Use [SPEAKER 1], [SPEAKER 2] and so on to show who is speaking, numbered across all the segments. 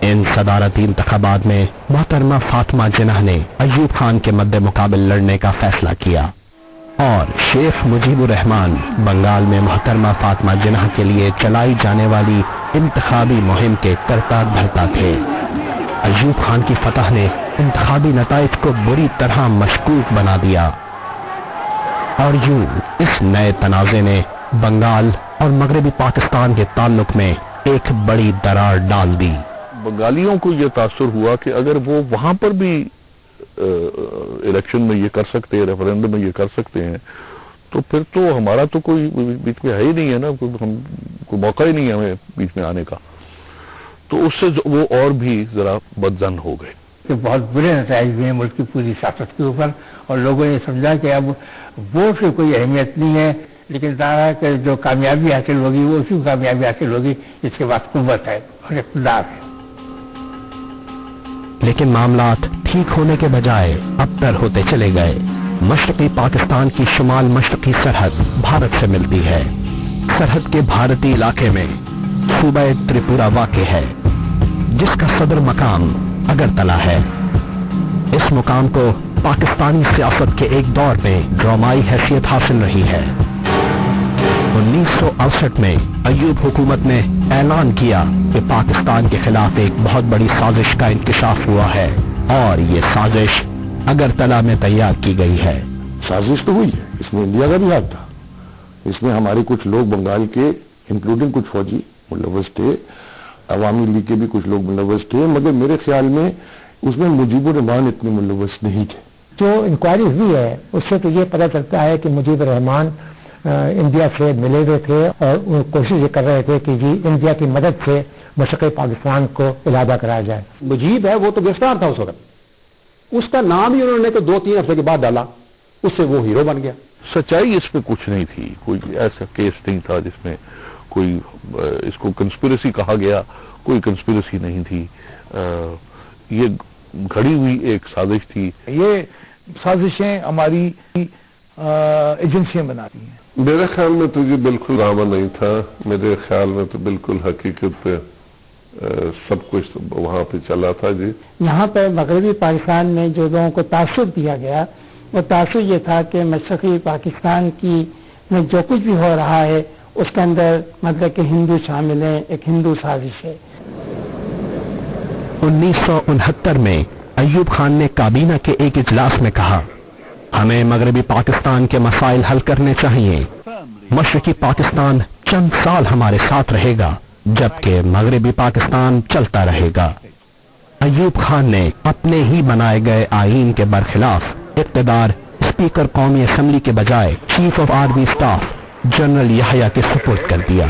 [SPEAKER 1] ان صدارتی इंतखाबात में मोहतरमा फातिमा जिन्ना ने अयूब खान के मद्दे मुकाबिल लड़ने का फैसला किया और शेख मुजीबुर रहमान बंगाल में मोहतरमा फातिमा जिन्ना के लिए चलाई जाने वाली इंतखाबी मुहिम के करता धरता थे। अयूब खान की फतह ने इंतखाबी नताइज को बुरी तरह मशकूक बना दिया और यूं इस नए तनाज़े ने बंगाल और मगरबी पाकिस्तान के ताल्लुक में एक बड़ी दरार डाल दी।
[SPEAKER 2] बंगालियों को यह तासुर हुआ कि अगर वो वहां पर भी इलेक्शन में ये कर सकते हैं, रेफरेंडम में ये कर सकते हैं, तो फिर तो हमारा तो कोई बीच में है ही नहीं है ना, कोई मौका ही नहीं है हमें बीच में आने का। तो उससे वो और भी जरा बदजन हो गए।
[SPEAKER 3] कि बहुत बुरे नताइज हुए मुल्क की पूरी सियासत के ऊपर और लोगों ने समझा कि अब वोट की कोई अहमियत नहीं है, लेकिन दारा कि जो कामयाबी हासिल होगी वो उसी कामयाबी हासिल होगी इसके बाद कुव्वत है और इक़्तिदार है।
[SPEAKER 1] लेकिन मामलात ठीक होने के बजाय अबतर होते चले गए। मशरक़ी पाकिस्तान की शुमाल मशरक़ी सरहद भारत से मिलती है। सरहद के भारतीय इलाके में सूबा त्रिपुरा वाक़ है, जिसका सदर मकाम अगरतला है। इस मुकाम को पाकिस्तानी सियासत के एक दौर में ड्रामाई हैसियत हासिल रही है। 1968 में अयूब हुकूमत ने ऐलान किया कि पाकिस्तान के खिलाफ एक बहुत बड़ी साजिश का इंकशाफ हुआ है और ये साजिश अगरतला में तैयार की गई है।
[SPEAKER 2] साजिश तो हुई है, इसमें इंडिया का भी हाथ था। इसमें हमारे कुछ लोग बंगाल के इंक्लूडिंग कुछ फौजी मुलव्वस थे, अवामी लीग के भी कुछ लोग मुलव्वस थे, मगर मेरे ख्याल में उसमें मुजीबुर रहमान इतने मुलव्वस नहीं थे।
[SPEAKER 3] जो इंक्वायरी हुई है उससे तो ये पता चलता है कि मुजीबुर रहमान इंडिया से मिले हुए थे और वो कोशिश ये कर रहे थे कि जी इंडिया की मदद से मशरक़ी पाकिस्तान को इलाहा कराया जाए।
[SPEAKER 4] मुजीब है वो तो गिरफ्तार था उस वक्त, उसका नाम ही उन्होंने तो 2-3 हफ्ते के बाद डाला, उससे वो हीरो बन गया।
[SPEAKER 2] सच्चाई इसमें कुछ नहीं थी, कोई ऐसा केस नहीं था जिसमें कोई इसको कंस्पिरेसी कहा गया, कोई कंस्पिरेसी नहीं थी। ये घड़ी हुई एक साजिश थी।
[SPEAKER 5] ये साजिशें हमारी एजेंसियां बनाती हैं।
[SPEAKER 6] मेरे ख्याल में तो ये बिल्कुल ड्रामा नहीं था, मेरे ख्याल में तो बिल्कुल हकीकत पे सब कुछ वहाँ पे चला था जी।
[SPEAKER 3] यहाँ पर मगरबी पाकिस्तान में जो लोगों को तासुर दिया गया वो तासुर ये था कि मशरक़ी पाकिस्तान की में जो कुछ भी हो रहा है उसके अंदर मतलब कि हिंदू शामिल हैं, एक हिंदू साजिश है।
[SPEAKER 1] 1969 में अयूब खान ने काबीना के एक इजलास में कहा, हमें मगरबी पाकिस्तान के मसाइल हल करने चाहिए। मशरक़ी पाकिस्तान चंद साल हमारे साथ रहेगा जबकि मगरबी पाकिस्तान चलता रहेगा। अयूब खान ने अपने ही बनाए गए आईन के बरखिलाफ इक़्तिदार स्पीकर कौमी असम्बली के बजाय chief of army staff general Yahya के सुपुर्द कर दिया।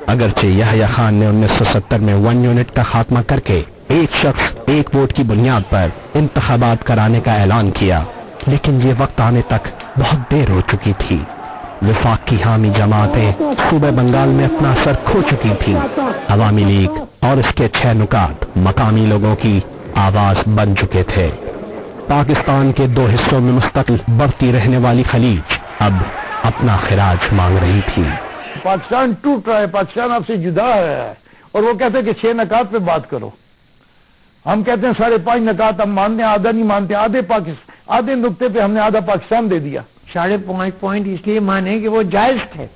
[SPEAKER 1] अगरचे याह्या खान ने 1970 में 1 यूनिट का खात्मा करके एक शख्स एक वोट की बुनियाद पर इंतखाबात कराने का ऐलान किया, लेकिन ये वक्त आने तक बहुत देर हो चुकी थी। वफाक की हामी जमातें सूबे बंगाल में अपना असर खो चुकी थी। अवामी लीग और इसके 6 नुकात मकामी लोगों की आवाज बन चुके थे। पाकिस्तान के 2 हिस्सों में मुस्तकिल बढ़ती रहने वाली खलीज अब अपना खिराज मांग रही थी।
[SPEAKER 5] पाकिस्तान टूट रहा है, पाकिस्तान आपसे जुदा है और वो कहते हैं कि 6 नकात पे बात करो। हम कहते हैं 5.5 नकात हम मानते हैं, आधा नहीं मानते। आधे नुक्ते पे हमने आधा पाकिस्तान दे दिया।
[SPEAKER 3] 5.5 पॉइंट इसलिए माने कि वो जायज थे।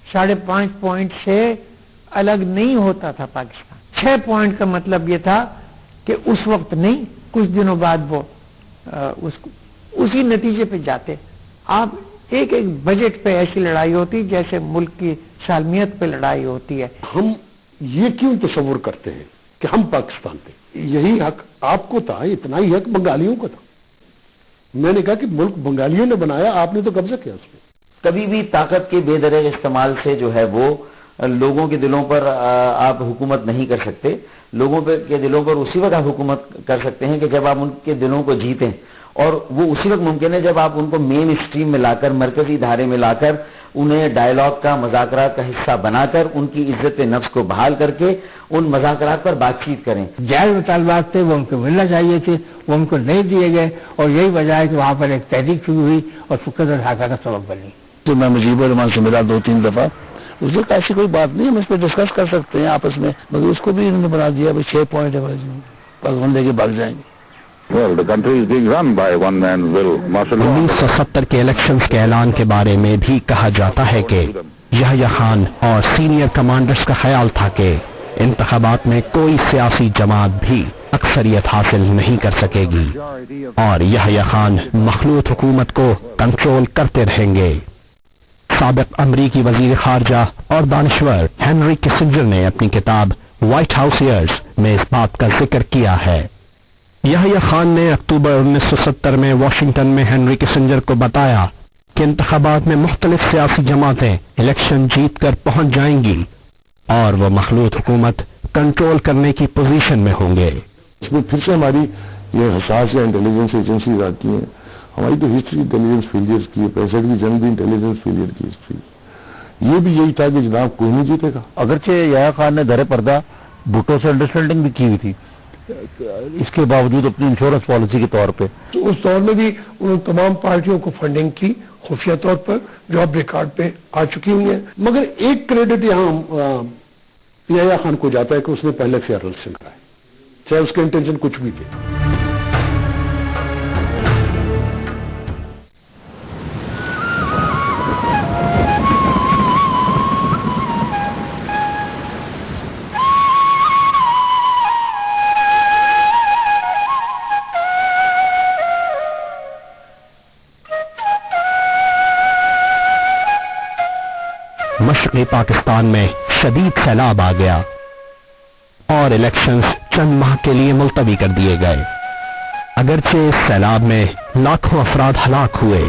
[SPEAKER 3] 5.5 पॉइंट से अलग नहीं होता था पाकिस्तान। 6 पॉइंट का मतलब ये था कि उस वक्त नहीं, कुछ दिनों बाद वो उसी नतीजे पे जाते। आप एक बजट पे ऐसी लड़ाई होती जैसे मुल्क की सालमियत पे लड़ाई होती है।
[SPEAKER 4] हम ये क्यों तस्वुर करते हैं कि हम पाकिस्तान थे? यही हक आपको था, इतना ही हक बंगालियों का था। मैंने कहा कि मुल्क बंगालियों ने बनाया, आपने तो कब्जा किया उसमें।
[SPEAKER 7] कभी भी ताकत के बेदरेग इस्तेमाल से जो है वो लोगों के दिलों पर आप हुकूमत नहीं कर सकते। लोगों के दिलों पर उसी वक्त आप हुकूमत कर सकते हैं कि जब आप उनके दिलों को जीतें, और वो उसी वक्त मुमकिन है जब आप उनको मेन स्ट्रीम में लाकर, मरकजी धारे में लाकर, उन्हें डायलॉग का, मुज़ाकरात का हिस्सा बनाकर, उनकी इज्जत नफ्स को बहाल करके उन मुज़ाकरात पर बातचीत करें।
[SPEAKER 3] जायज़ मुतालबात थे वो उनको मिलना चाहिए थे, वो उनको नहीं दिए गए और यही वजह है कि वहाँ पर एक तहरीक शुरू हुई और फुक़त ढाका का सबब बनी।
[SPEAKER 2] तो मैं मुजीबुर रहमान से मिला 2-3 दफा,
[SPEAKER 5] اس وقت ایسی کوئی بات نہیں، ہم اس پہ ڈسکس کر سکتے ہیں آپس میں، مگر اس کو بھی انہوں نے بنا دیا 6 پوائنٹ ہے، پاکستان لے کے بھاگ جائیں گے.
[SPEAKER 2] Well, the country is being run by one man will.
[SPEAKER 1] 1970 کے الیکشنز کے اعلان کے بارے میں بھی کہا جاتا ہے کہ یحییٰ خان اور سینئر کمانڈرز کا خیال تھا کہ انتخابات میں کوئی سیاسی جماعت بھی اکثریت حاصل نہیں کر سکے گی اور یحییٰ خان مخلوط حکومت کو کنٹرول کرتے رہیں گے. سابق امریکی وزیر خارجہ اور دانشور ہنری کسنجر نے اپنی کتاب وائٹ ہاؤس ایئرز میں اس بات کا ذکر کیا ہے. یحییٰ خان نے اکتوبر 1970 میں واشنگٹن میں ہنری کسنجر کو بتایا کہ انتخابات میں مختلف سیاسی جماعتیں الیکشن جیت کر پہنچ جائیں گی اور وہ مخلوط حکومت کنٹرول کرنے کی پوزیشن میں ہوں گے.
[SPEAKER 2] اس میں پھر سے ہماری یہ حساس یا انٹیلیجنس ایجنسیز آتی ہیں. ہماری تو ہسٹری انٹیلیجنس فیلئر کی ہے، 65 کی جنگ بھی انٹیلیجنس فیلئر کی ہسٹری. یہ بھی یہی تھا کہ جناب کوئی نہیں جیتے گا.
[SPEAKER 5] اگرچہ یحییٰ خان نے در پردہ بھٹو سے انڈرسٹینڈنگ بھی کی ہوئی تھی، اس کے باوجود اپنی انشورنس پالیسی کے طور پہ
[SPEAKER 4] تو اس دور میں بھی انہوں نے تمام پارٹیوں کو فنڈنگ کی خفیہ طور پر، جو اب ریکارڈ پہ آ چکی ہوئی ہیں. مگر ایک کریڈٹ یہاں یحییٰ خان کو جاتا ہے کہ اس نے پہلے فیئر الیکشن کرائے، چاہے اس کے انٹینشن کچھ بھی تھے.
[SPEAKER 1] مشرقی پاکستان میں شدید سیلاب آ گیا اور الیکشنز چند ماہ کے لیے ملتوی کر دیے گئے. اگرچہ اس سیلاب میں لاکھوں افراد ہلاک ہوئے،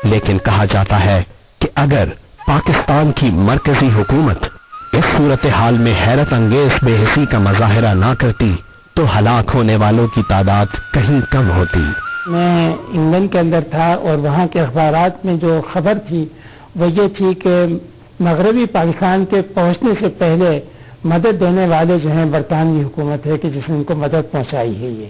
[SPEAKER 1] لیکن کہا جاتا ہے کہ اگر پاکستان کی مرکزی حکومت اس صورتحال میں حیرت انگیز بے حسی کا مظاہرہ نہ کرتی تو ہلاک ہونے والوں کی تعداد کہیں کم ہوتی.
[SPEAKER 3] میں انگلینڈ کے اندر تھا اور وہاں کے اخبارات میں جو خبر تھی وہ یہ تھی کہ مغربی پاکستان کے پہنچنے سے پہلے مدد دینے والے جو ہیں برطانوی حکومت ہے کہ جس نے ان کو مدد پہنچائی ہے. یہ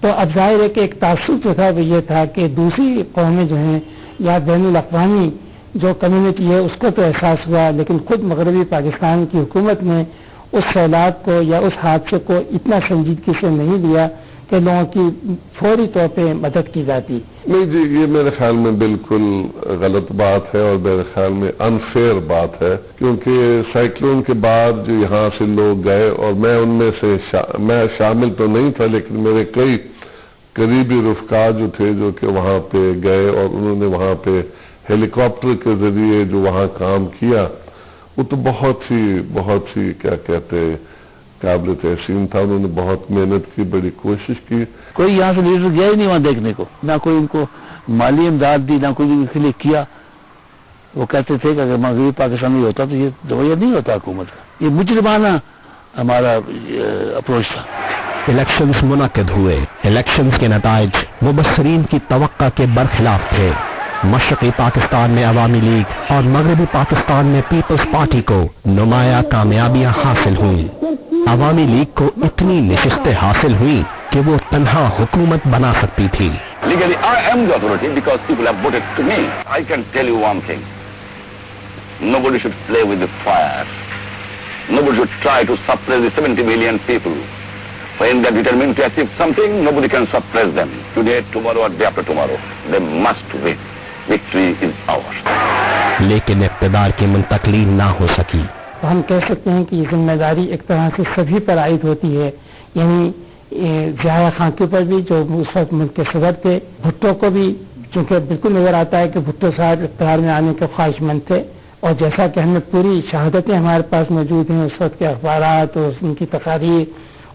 [SPEAKER 3] تو اب ظاہر ہے کہ ایک تعصب جو تھا وہ یہ تھا کہ دوسری قومیں جو ہیں یا بین الاقوامی جو کمیونٹی ہے اس کو تو احساس ہوا، لیکن خود مغربی پاکستان کی حکومت نے اس سیلاب کو یا اس حادثے کو اتنا سنجیدگی سے نہیں لیا کہ لوگوں کی فوری طور پہ مدد کی جاتی.
[SPEAKER 6] نہیں جی، یہ میرے خیال میں بالکل غلط بات ہے اور میرے خیال میں انفیئر بات ہے، کیونکہ سائیکلون کے بعد جو یہاں سے لوگ گئے اور میں ان میں سے میں شامل تو نہیں تھا، لیکن میرے کئی قریبی رفقا جو تھے جو کہ وہاں پہ گئے اور انہوں نے وہاں پہ ہیلی کاپٹر کے ذریعے جو وہاں کام کیا، وہ تو بہت ہی کیا کہتے قابل تحسین تھا. انہوں نے بہت محنت کی، بڑی کوشش کی.
[SPEAKER 5] کوئی یہاں سے لیڈر گیا ہی نہیں وہاں دیکھنے کو، نہ کوئی ان کو مالی امداد دی، نہ کوئی ان کے لیے کیا. وہ کہتے تھے کہ اگر مغربی پاکستان میں ہوتا تو یہ رویہ نہیں ہوتا حکومت کا. یہ مجرمانہ ہمارا اپروچ تھا.
[SPEAKER 1] الیکشنز منعقد ہوئے. الیکشنز کے نتائج مبصرین کی توقع کے برخلاف تھے. مشرقی پاکستان میں عوامی لیگ اور مغربی پاکستان میں پیپلز پارٹی کو نمایاں کامیابیاں حاصل ہوئیں. عوامی لیگ کو اتنی نشستیں حاصل ہوئیں کہ وہ تنہا حکومت بنا سکتی تھی.
[SPEAKER 8] Legally, I am the authority because people have voted to me. I can tell you one thing. Nobody should play with the fire. Nobody should try to suppress the 70 million people. When they are determined to achieve something, nobody can suppress them. Today, tomorrow, or day after tomorrow. They must win. Victory is ours.
[SPEAKER 1] لیکن اقتدار کی منتقلی نہ ہو سکی.
[SPEAKER 3] ہم کہہ سکتے ہیں کہ یہ ذمہ داری ایک طرح سے سبھی پر عائد ہوتی ہے، یعنی یحییٰ خان کے اوپر بھی جو اس وقت ملک کے صدر تھے، بھٹو کو بھی، چونکہ بالکل نظر آتا ہے کہ بھٹو صاحب اقتدار میں آنے کے خواہش مند تھے، اور جیسا کہ ہمیں پوری شہادتیں ہمارے پاس موجود ہیں اس وقت کے اخبارات اور ان کی تقاریر،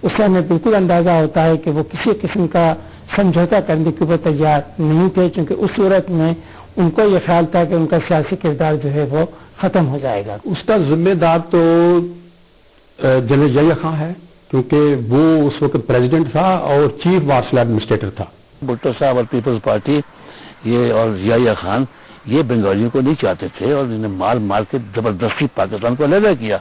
[SPEAKER 3] اس سے ہمیں بالکل اندازہ ہوتا ہے کہ وہ کسی قسم کا سمجھوتا کرنے کے اوپر تیار نہیں تھے، چونکہ اس صورت میں ان کو یہ خیال تھا کہ ان کا سیاسی کردار جو ہے وہ ختم ہو جائے گا.
[SPEAKER 4] اس کا ذمہ دار تو جنرل یحییٰ خان ہے، کیونکہ وہ اس وقت پریزیڈنٹ تھا اور چیف مارشل ایڈمنسٹریٹر تھا.
[SPEAKER 5] بھٹو صاحب اور پیپلز پارٹی یہ اور یحییٰ خان یہ بنگالیوں کو نہیں چاہتے تھے اور انہیں مار کے زبردستی پاکستان کو علیحدہ کیا.